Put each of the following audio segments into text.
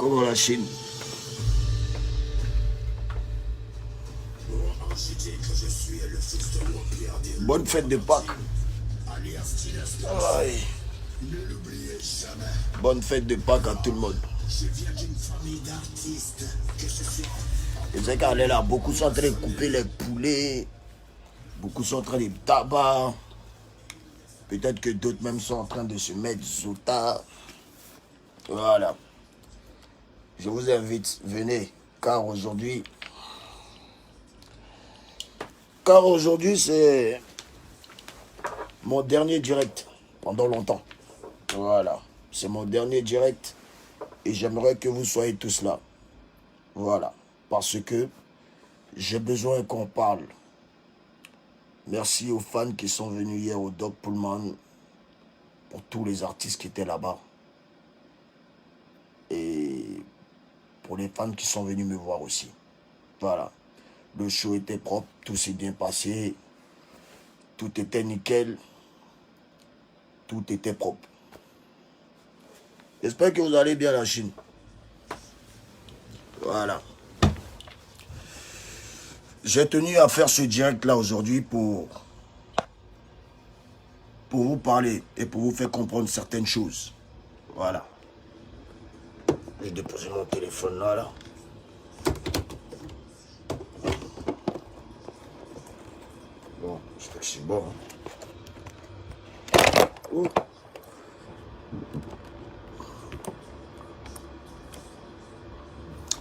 Comment la Chine? Bonne fête de Pâques. Aïe. Bonne fête de Pâques à tout le monde. Je sais qu'elle est là, beaucoup sont en train de couper les poulets, beaucoup sont en train de tabac. Peut-être que d'autres même sont en train de se mettre sous tas. Voilà. Je vous invite, venez, car aujourd'hui c'est mon dernier direct pendant longtemps. Voilà, c'est mon dernier direct et j'aimerais que vous soyez tous là. Voilà, parce que j'ai besoin qu'on parle. Merci aux fans qui sont venus hier au Doc Pullman, pour tous les artistes qui étaient là-bas. Et pour les fans qui sont venus me voir aussi. Voilà. Le show était propre, tout s'est bien passé. Tout était nickel. Tout était propre. J'espère que vous allez bien la Chine. Voilà. J'ai tenu à faire ce direct-là aujourd'hui pour vous parler et pour vous faire comprendre certaines choses. Voilà. J'ai déposé mon téléphone là. Bon, j'espère que c'est bon. Oh.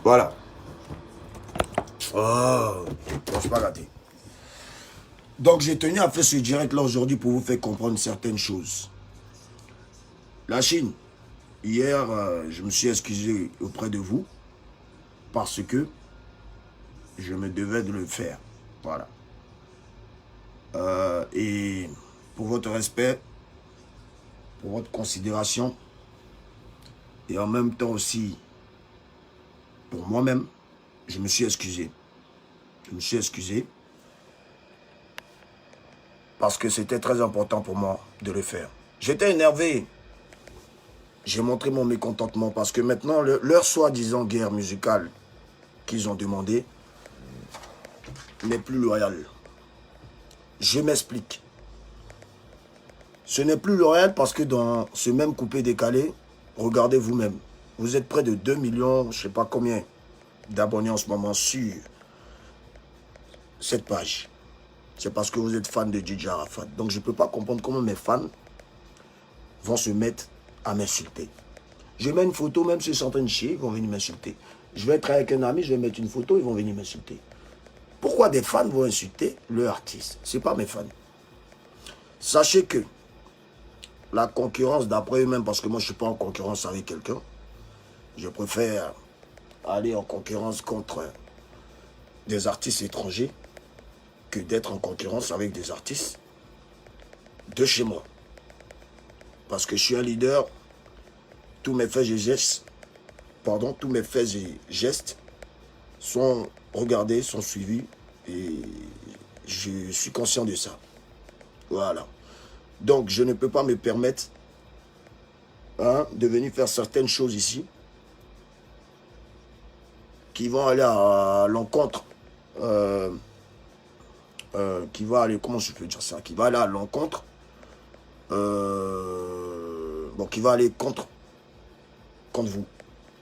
Voilà. Oh, bon, c'est pas gâté. Donc j'ai tenu à faire ce direct là aujourd'hui pour vous faire comprendre certaines choses. La Chine, hier, je me suis excusé auprès de vous parce que je me devais de le faire. Voilà. Et pour votre respect, pour votre considération et en même temps aussi pour moi-même, je me suis excusé. Je me suis excusé parce que c'était très important pour moi de le faire. J'étais énervé. J'ai montré mon mécontentement parce que maintenant, leur soi-disant guerre musicale qu'ils ont demandé n'est plus loyale. Je m'explique. Ce n'est plus loyal parce que dans ce même coupé décalé, regardez vous-même. Vous êtes près de 2 millions, je ne sais pas combien, d'abonnés en ce moment sur cette page. C'est parce que vous êtes fan de DJ Arafat. Donc je ne peux pas comprendre comment mes fans vont se mettre à m'insulter. Je mets une photo, même s'ils sont en train de chier, ils vont venir m'insulter. Je vais être avec un ami, je vais mettre une photo, ils vont venir m'insulter. Pourquoi des fans vont insulter leur artiste? Ce n'est pas mes fans. Sachez que la concurrence, d'après eux-mêmes, parce que moi je ne suis pas en concurrence avec quelqu'un, je préfère aller en concurrence contre des artistes étrangers que d'être en concurrence avec des artistes de chez moi. Parce que je suis un leader, tous mes faits et gestes, tous mes faits et gestes sont regardés, sont suivis et je suis conscient de ça. Voilà. Donc je ne peux pas me permettre de venir faire certaines choses ici qui vont aller à l'encontre, qui va aller, comment je peux dire ça, qui va aller à l'encontre, bon, qui va aller contre vous,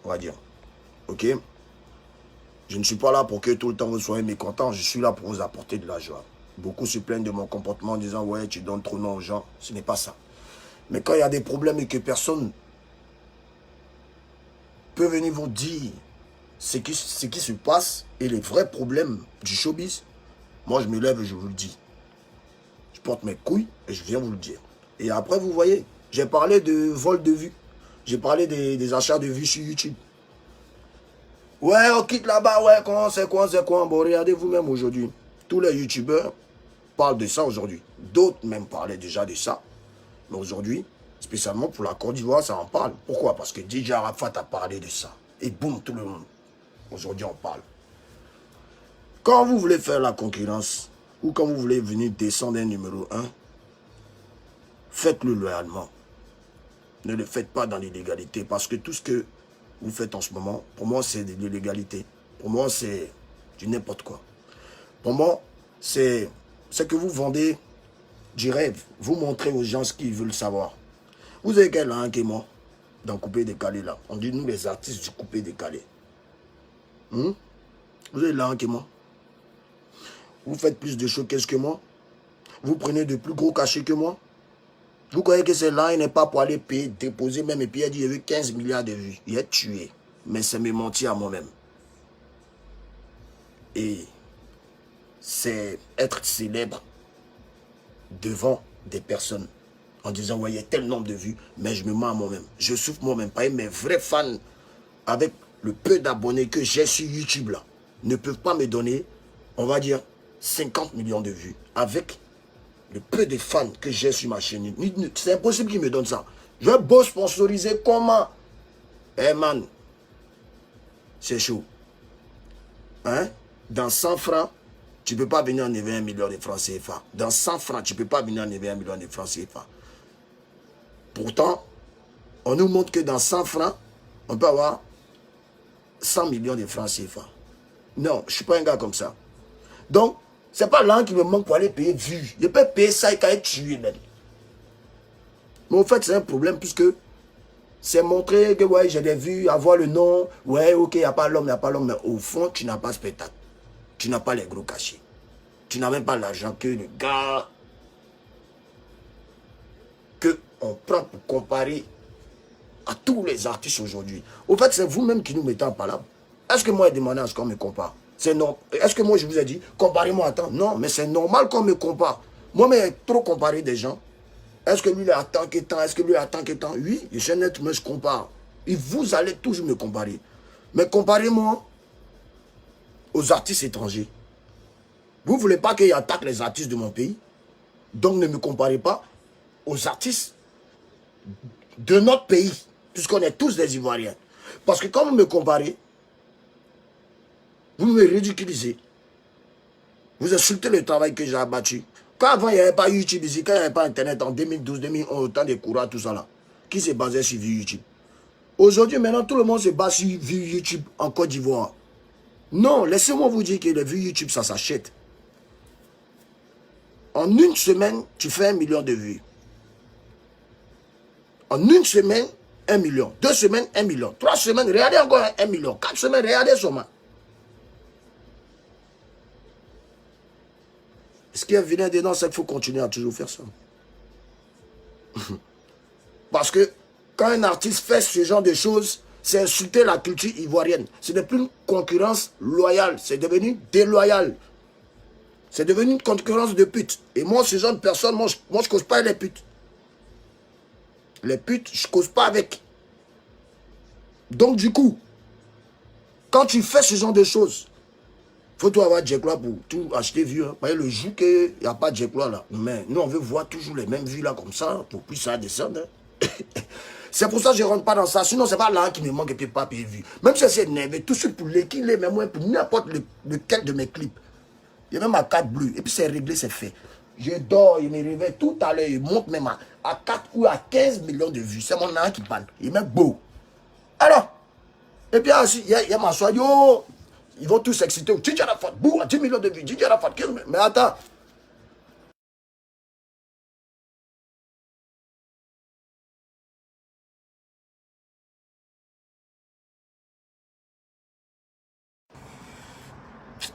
on va dire, ok? Je ne suis pas là pour que tout le temps vous soyez mécontents, je suis là pour vous apporter de la joie. Beaucoup se plaignent de mon comportement en disant, ouais, tu donnes trop de nom aux gens, ce n'est pas ça. Mais quand il y a des problèmes et que personne peut venir vous dire ce qui se passe et les vrais problèmes du showbiz, moi je me lève et je vous le dis. Je porte mes couilles et je viens vous le dire. Et après vous voyez, j'ai parlé de vol de vues. J'ai parlé des achats de vues sur YouTube. Ouais, on quitte là-bas, ouais, c'est quoi. Bon, regardez vous-même aujourd'hui. Tous les youtubeurs parlent de ça aujourd'hui. D'autres même parlaient déjà de ça. Mais aujourd'hui, spécialement pour la Côte d'Ivoire, ça en parle. Pourquoi? Parce que DJ Arafat a parlé de ça. Et boum, tout le monde. Aujourd'hui, on parle. Quand vous voulez faire la concurrence, ou quand vous voulez venir descendre un numéro 1, faites-le loyalement. Ne le faites pas dans l'illégalité, parce que tout ce que vous faites en ce moment, pour moi, c'est de l'illégalité. Pour moi, c'est du n'importe quoi. Pour moi, c'est que vous vendez du rêve. Vous montrez aux gens ce qu'ils veulent savoir. Vous avez quelqu'un qui est mort dans Coupé Décalé là. On dit nous les artistes du Coupé Décalé. Vous avez là qui est mort. Vous faites plus de showcase que moi. Vous prenez de plus gros cachets que moi. Vous croyez que c'est là, il n'est pas pour aller payer, déposer même. Et puis il a dit il y a eu 15 milliards de vues. Il est tué. Mais c'est me mentir à moi-même. Et c'est être célèbre devant des personnes en disant ouais, il y a tel nombre de vues, mais je me mens à moi-même. Je souffre moi-même. Pas mes vrais fans, avec le peu d'abonnés que j'ai sur YouTube là, ne peuvent pas me donner, on va dire, 50 millions de vues. Avec le peu de fans que j'ai sur ma chaîne. C'est impossible qu'ils me donnent ça. Je vais beau sponsoriser comment? Eh man, c'est chaud. Hein? Dans 100 francs, tu ne peux pas venir enlever 1 million de francs CFA. Dans 100 francs, tu ne peux pas venir enlever 1 million de francs CFA. Pourtant, on nous montre que dans 100 francs, on peut avoir 100 millions de francs CFA. Non, je ne suis pas un gars comme ça. Donc, ce n'est pas l'argent qui me manque pour aller payer vues. Je peux payer ça et quand être tué même. Mais en fait, c'est un problème puisque c'est montrer que ouais, j'ai des vues, avoir le nom, ouais, ok, il n'y a pas l'homme, il n'y a pas l'homme, mais au fond, tu n'as pas spectacle. Tu n'as pas les gros cachets. Tu n'as même pas l'argent que le gars qu'on prend pour comparer à tous les artistes aujourd'hui. Au fait, c'est vous-même qui nous mettez en palabre. Est-ce que moi, j'ai demandé à ce qu'on me compare? C'est non. Est-ce que moi, je vous ai dit, comparez-moi à temps? Non, mais c'est normal qu'on me compare. Moi, mais trop comparé des gens. Est-ce que lui, il a tant que temps? Est-ce que lui, il a tant que temps? Oui, je suis net, mais je compare. Et vous allez toujours me comparer. Mais comparez-moi aux artistes étrangers. Vous ne voulez pas qu'ils attaquent les artistes de mon pays? Donc, ne me comparez pas aux artistes de notre pays, puisqu'on est tous des Ivoiriens. Parce que quand vous me comparez, vous me ridiculisez. Vous insultez le travail que j'ai abattu. Quand avant, il n'y avait pas YouTube ici, quand il n'y avait pas Internet en 2012, 2011, autant de courants, tout ça là, qui se basait sur YouTube? Aujourd'hui, maintenant, tout le monde se base sur YouTube en Côte d'Ivoire. Non, laissez-moi vous dire que les vues YouTube, ça s'achète. En une semaine, tu fais 1 million de vues. En une semaine, 1 million. 2 semaines, 1 million. 3 semaines, regardez encore 1 million. 4 semaines, regardez seulement. Ce qui est vilain dedans, c'est qu'il faut continuer à toujours faire ça. Parce que quand un artiste fait ce genre de choses, c'est insulter la culture ivoirienne. Ce n'est plus une concurrence loyale, c'est devenu déloyal. C'est devenu une concurrence de putes. Et moi, ce genre de personnes, moi je ne cause pas les putes. Les putes, je ne cause pas avec. Donc du coup, quand tu fais ce genre de choses, il faut tout avoir Jacklois pour tout acheter vieux. Hein. Le jour qu'il n'y a pas de Jacklois là, mais nous on veut voir toujours les mêmes vues là comme ça, pour plus ça descendre. Hein. C'est pour ça que je ne rentre pas dans ça. Sinon, ce n'est pas là qui me manque et puis pas payer vues. Même si c'est énervé, tout de suite pour l'équipe, même moi, pour n'importe lequel de mes clips. Il y a même à 4 bleus. Et puis c'est réglé, c'est fait. Je dors, il me réveille tout à l'heure, il monte même à 4 ou à 15 millions de vues. C'est mon âme qui parle. Il met beau. Alors, et puis il y a ma soie, yo, ils vont tous s'exciter. Djidji Arafat, bouh, à 10 millions de vues. Djidji Arafat, 15 millions. Mais attends.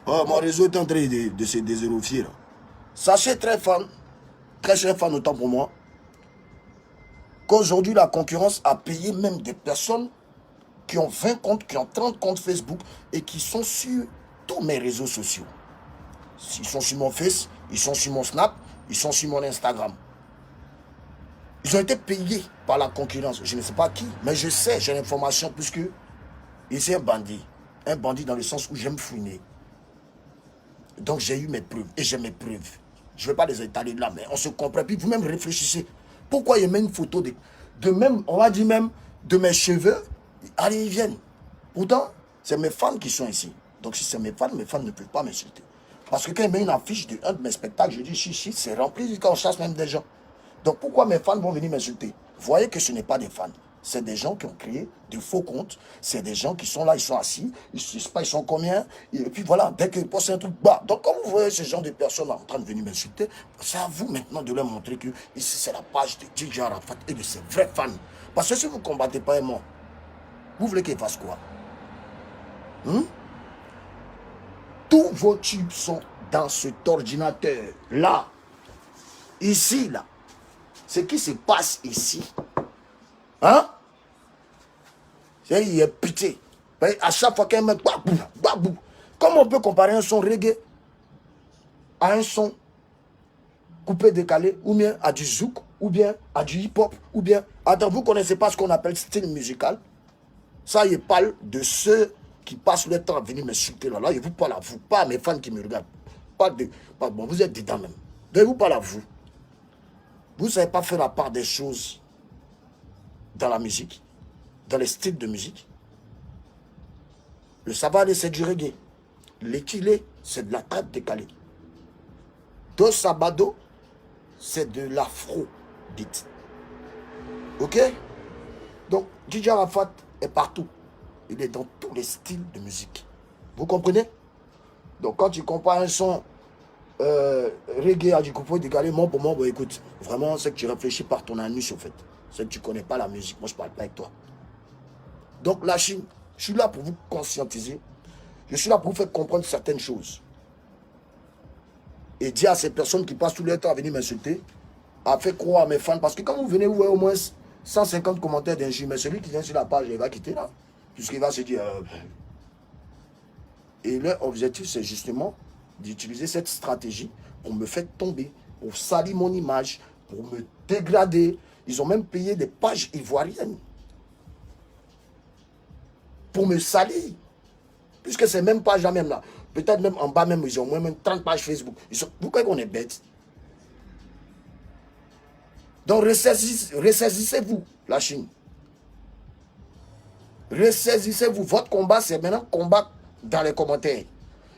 Oh, mon réseau est en train de se désérofier. Là. Sachez très cher fan autant pour moi, qu'aujourd'hui la concurrence a payé même des personnes qui ont 20 comptes, qui ont 30 comptes Facebook et qui sont sur tous mes réseaux sociaux. Ils sont sur mon Face, ils sont sur mon Snap, ils sont sur mon Instagram. Ils ont été payés par la concurrence. Je ne sais pas qui, mais je sais, j'ai l'information puisque c'est un bandit. Un bandit dans le sens où j'aime fouiner. Donc j'ai eu mes preuves et j'ai mes preuves. Je ne vais pas les étaler là, mais on se comprend. Puis vous-même réfléchissez. Pourquoi il met une photo de même, on va dire même, de mes cheveux? Allez, ils viennent. Pourtant, c'est mes fans qui sont ici. Donc si c'est mes fans ne peuvent pas m'insulter. Parce que quand il met une affiche d'un de mes spectacles, je dis, chichi, c'est rempli quand on chasse même des gens. Donc pourquoi mes fans vont venir m'insulter? Voyez que ce n'est pas des fans. c'est des gens qui ont créé de faux comptes. C'est des gens qui sont là, ils sont assis, ils ne sais pas, ils sont combien. Et puis voilà, dès qu'ils postent un truc, bah. Donc quand vous voyez ce genre de personnes en train de venir m'insulter, c'est à vous maintenant de leur montrer que ici c'est la page de DJ Arafat et de ses vrais fans. Parce que si vous ne combattez pas un mort, vous voulez qu'il fasse quoi? Tous vos tubes sont dans cet ordinateur. Là. Ici, là. Ce qui se passe ici. Hein? Il est pitié. À chaque fois qu'un mec... Babou, babou. Comment on peut comparer un son reggae à un son coupé décalé, ou bien à du zouk, ou bien à du hip-hop, ou bien... Attends, vous ne connaissez pas ce qu'on appelle style musical? Ça, il parle de ceux qui passent le temps à venir m'insulter là. Là, je vous parle à vous, pas à mes fans qui me regardent. Pas de... Pas, bon, vous êtes dedans même. Je vous parle à vous. Vous ne savez pas faire la part des choses dans la musique, dans les styles de musique. Le savane, c'est du reggae. L'équilé, c'est de la trappe décalée. Dos Sabado, c'est de l'afro beat. Ok? Donc, DJ Arafat est partout. Il est dans tous les styles de musique. Vous comprenez? Donc, quand tu compares un son reggae à du coupé décalé, moi pour moi, bon, écoute, vraiment, c'est que tu réfléchis par ton anus, au fait. C'est que tu ne connais pas la musique. Moi, je ne parle pas avec toi. Donc, la Chine, je suis là pour vous conscientiser. Je suis là pour vous faire comprendre certaines choses. Et dire à ces personnes qui passent tout leur temps à venir m'insulter, à faire croire à mes fans, parce que quand vous venez, vous voyez au moins 150 commentaires d'injures, mais celui qui vient sur la page, il va quitter là. Puisqu'il va se dire... Et leur objectif, c'est justement d'utiliser cette stratégie pour me faire tomber, pour salir mon image, pour me dégrader. Ils ont même payé des pages ivoiriennes pour me salir. Puisque c'est même pas jamais là. Peut-être même en bas même, ils ont au moins même 30 pages Facebook. Vous croyez qu'on est bête? Donc ressaisissez-vous, la Chine. Ressaisissez-vous. Votre combat, c'est maintenant combat dans les commentaires.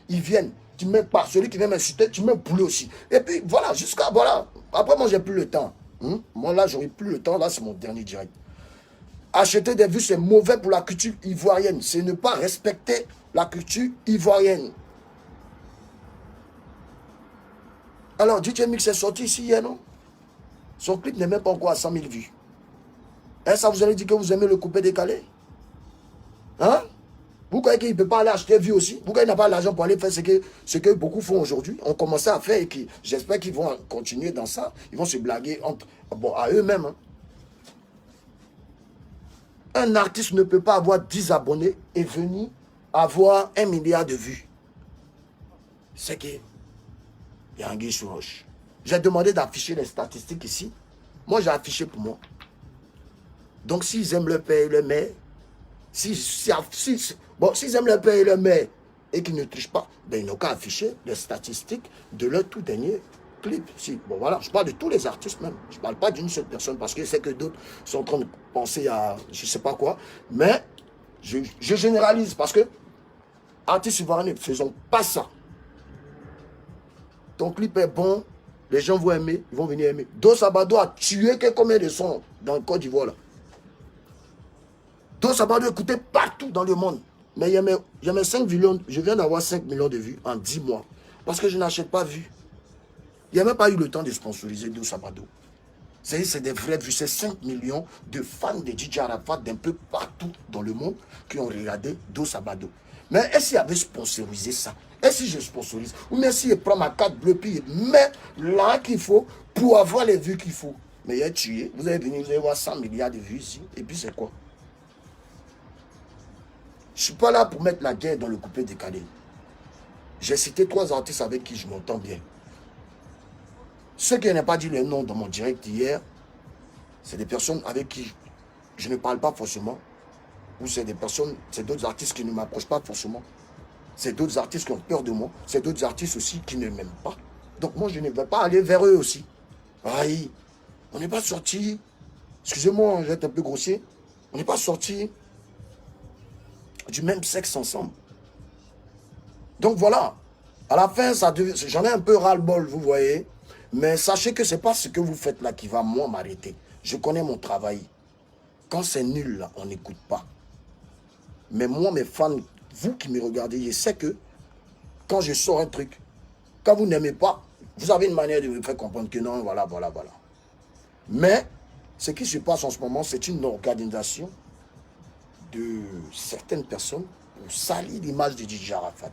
Ils viennent. Tu mets pas. Celui qui vient m'insulter, tu mets poulet aussi. Et puis voilà, jusqu'à voilà. Après, moi, j'ai plus le temps. Moi, là, j'aurai plus le temps. Là, c'est mon dernier direct. Acheter des vues, c'est mauvais pour la culture ivoirienne. C'est ne pas respecter la culture ivoirienne. Alors, DJ Mix est sorti ici hier, non? Son clip n'est même pas encore à 100 000 vues. Et ça, vous allez dire que vous aimez le coupé décalé? Hein? Vous croyez qu'il ne peut pas aller acheter vues aussi? Vous croyez qu'il n'a pas l'argent pour aller faire ce que beaucoup font aujourd'hui? On commençait à faire et j'espère qu'ils vont continuer dans ça. Ils vont se blaguer à eux-mêmes. Hein? Un artiste ne peut pas avoir 10 abonnés et venir avoir 1 milliard de vues. C'est qu'il y a un guet sur roche. J'ai demandé d'afficher les statistiques ici. Moi, j'ai affiché pour moi. Donc, s'ils aiment le père et le mère, s'ils aiment le père et le mère et qu'ils ne trichent pas, ben, ils n'ont qu'à afficher les statistiques de leur tout dernier clip. Bon, voilà, je parle de tous les artistes même. Je ne parle pas d'une seule personne parce que je sais que d'autres sont en train de penser à je ne sais pas quoi. Mais je généralise parce que artistes ivoiriens ne faisons pas ça. Ton clip est bon, les gens vont aimer, ils vont venir aimer. Dos Sabado a tué combien de sons dans le Côte d'Ivoire là? Dos Sabado est écouté partout dans le monde. Mais il y a mes 5 millions, je viens d'avoir 5 millions de vues en 10 mois. Parce que je n'achète pas vues. Il n'y a même pas eu le temps de sponsoriser Dos Sabado. C'est des vraies vues. C'est 5 millions de fans de DJ Arafat d'un peu partout dans le monde qui ont regardé Dos Sabado. Mais est-ce qu'il avait sponsorisé ça? Est-ce que je sponsorise? Ou bien si je prends ma carte bleue, puis je mets là qu'il faut pour avoir les vues qu'il faut. Mais il a tué. Vous allez venir, vous allez voir 100 milliards de vues ici. Et puis c'est quoi? Je ne suis pas là pour mettre la guerre dans le coupé décalé. J'ai cité 3 artistes avec qui je m'entends bien. Ceux qui n'ont pas dit le nom dans mon direct hier, c'est des personnes avec qui je ne parle pas forcément. Ou c'est des personnes, c'est d'autres artistes qui ne m'approchent pas forcément. C'est d'autres artistes qui ont peur de moi. C'est d'autres artistes aussi qui ne m'aiment pas. Donc moi, je ne vais pas aller vers eux aussi. Aïe, on n'est pas sorti. Excusez-moi, je vais être un peu grossier. On n'est pas sorti du même sexe ensemble. Donc voilà. À la fin, j'en ai un peu ras-le-bol, vous voyez. Mais sachez que ce n'est pas ce que vous faites là qui va, moi, m'arrêter. Je connais mon travail. Quand c'est nul, là, on n'écoute pas. Mais moi, mes fans, vous qui me regardez, je sais que quand je sors un truc, quand vous n'aimez pas, vous avez une manière de me faire comprendre que non, voilà. Mais ce qui se passe en ce moment, c'est une organisation de certaines personnes pour salir l'image de DJ Arafat.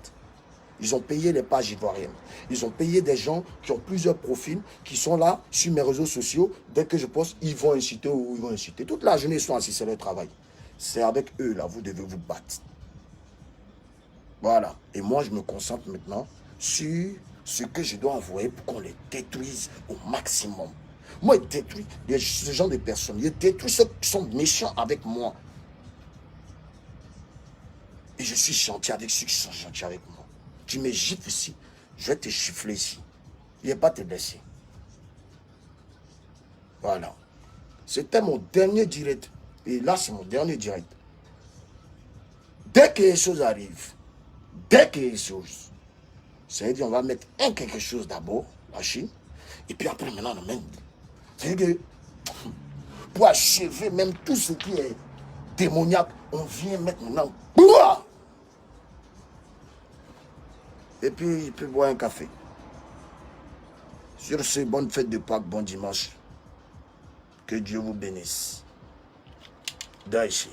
Ils ont payé les pages ivoiriennes. Ils ont payé des gens qui ont plusieurs profils, qui sont là sur mes réseaux sociaux. Dès que je poste, ils vont inciter ou ils vont inciter. Toute la journée, ils sont assis, c'est leur travail. C'est avec eux, là, vous devez vous battre. Voilà. Et moi, je me concentre maintenant sur ce que je dois envoyer pour qu'on les détruise au maximum. Moi, je détruis ce genre de personnes. Je détruis ceux qui sont méchants avec moi. Et je suis gentil avec ceux qui sont gentils avec moi. Tu me gifles ici, je vais te chiffler ici. Il ne va pas te blesser. Voilà. C'était mon dernier direct. Et là, c'est mon dernier direct. Dès que les choses arrivent, c'est-à-dire on va mettre quelque chose d'abord, la Chine, et puis après, maintenant, on amène. C'est-à-dire que pour achever même tout ce qui est démoniaque, on vient mettre maintenant. Bouah! Et puis, il peut boire un café. Sur ce, bonne fête de Pâques, bon dimanche. Que Dieu vous bénisse. Daïchi.